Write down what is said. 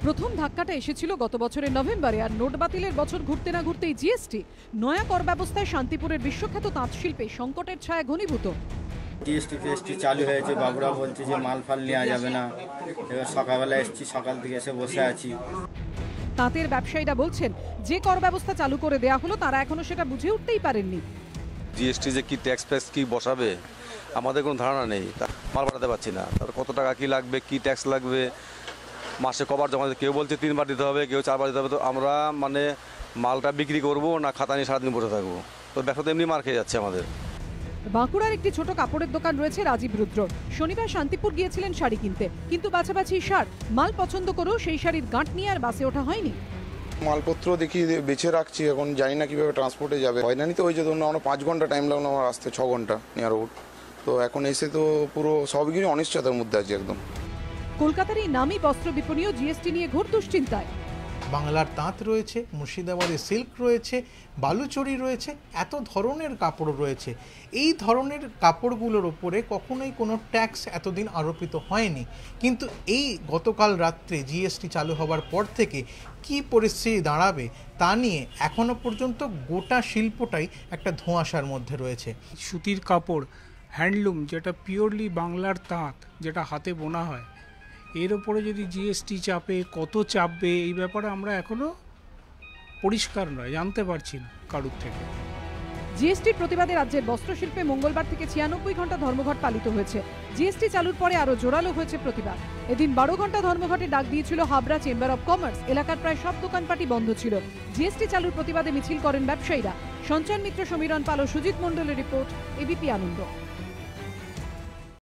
প্রথম ধাক্কাটা এসেছিল গত বছরের নভেম্বরে, আর নোট বাতিলের বছর ঘুরতে না ঘুরতেই জিএসটি। নয়া কর ব্যবস্থায় শান্তিপুরের বিশ্বখ্যাত তাঁত শিল্পে সংকটের ছায়া ঘনীভূত। জিএসটি ফিএসটি চালু হয়েছে, বাবুরা বলছে যে মাল ফাল নেওয়া যাবে না। এবার সকালবেলা এসেছি, সকাল থেকে এসে বসে আছি। তাঁতের ব্যবসায়ীরা বলছেন, যে কর ব্যবস্থা চালু করে দেয়া হলো তারা এখনো সেটা বুঝে উঠতেই পারেননি। জিএসটি যে কি ট্যাক্স ফ্যাক্স কি বসাবে আমাদের কোনো ধারণা নেই, মাল পাঠাতে পারছি না। তার কত টাকা কি লাগবে, কি ট্যাক্স লাগবে, মাসে কবার জমা দিতে, কেউ বলছে 3 বার দিতে হবে, কেউ 4 বার দিতে হবে। তো আমরা মালটা বিক্রি করব না খাতা নিয়ে সারাদিন বসে থাকবো? তো ব্যবসা তো এমনি মার খেয়ে যাচ্ছে আমাদের। বাঁকুড়ার একটি ছোট কাপড়ের দোকান রয়েছে রাজীব রুদ্র। শনিবার শান্তিপুর গিয়েছিলেন শাড়ি কিনতে, কিন্তু বাছাবাছি শার্ট মাল পছন্দ করেও সেই শাড়ির গাঁট নিয়ে আর বাসে ওঠা হয়নি। মালপত্র দেখি বেছে রাখছি, এখন জানি না কিভাবে ট্রান্সপোর্টে যাবে। হয়নি তো ওই যে ধরুন আমরা 5 ঘন্টা টাইম লাগলো আমার আসতে, 6 ঘন্টা নিয়ার আউট। তো এখন এসে তো পুরো সব কিছু অনিশ্চয়তার মধ্যে আছে একদম। কলকাতার এই নামী বস্ত্র বিপণীও জিএসটি নিয়ে ঘোর দুশ্চিন্তায়। বাংলার তাঁত রয়েছে, মুর্শিদাবাদের সিল্ক রয়েছে, বালুচরী রয়েছে, এত ধরনের কাপড় রয়েছে। এই ধরনের কাপড়গুলোর ওপরে কখনোই কোনো ট্যাক্স এতদিন আরোপিত হয়নি, কিন্তু এই গতকাল রাত্রে জিএসটি চালু হবার পর থেকে কি পরিস্থিতি দাঁড়াবে তা নিয়ে এখনো পর্যন্ত গোটা শিল্পটাই একটা ধোঁয়াশার মধ্যে রয়েছে। সুতির কাপড়, হ্যান্ডলুম, যেটা পিওরলি বাংলার তাঁত, যেটা হাতে বোনা হয়, এর ওপরে যদি জিএসটি চাপে, কত চাপবে এই ব্যাপারে আমরা এখনো পরিষ্কার নয়, জানতে পারছি না কারুর থেকে। জিএসটির প্রতিবাদে রাজ্যের বস্ত্রশিল্পে মঙ্গলবার থেকে 96 ঘন্টা ধর্মঘট পালিত হয়েছে। জিএসটি চালুর পরে আরো জোরালো হয়েছে প্রতিবাদ। এদিন 12 ঘন্টা ধর্মঘটে ডাক দিয়েছিল হাবড়া চেম্বার অব কমার্স। এলাকার প্রায় সব দোকানপাটই বন্ধ ছিল। জিএসটি চালুর প্রতিবাদে মিছিল করেন ব্যবসায়ীরা। সঞ্চয়ন মিত্র, সমীরণ পাল ও সুজিত মণ্ডলের রিপোর্ট, এবিপি আনন্দ।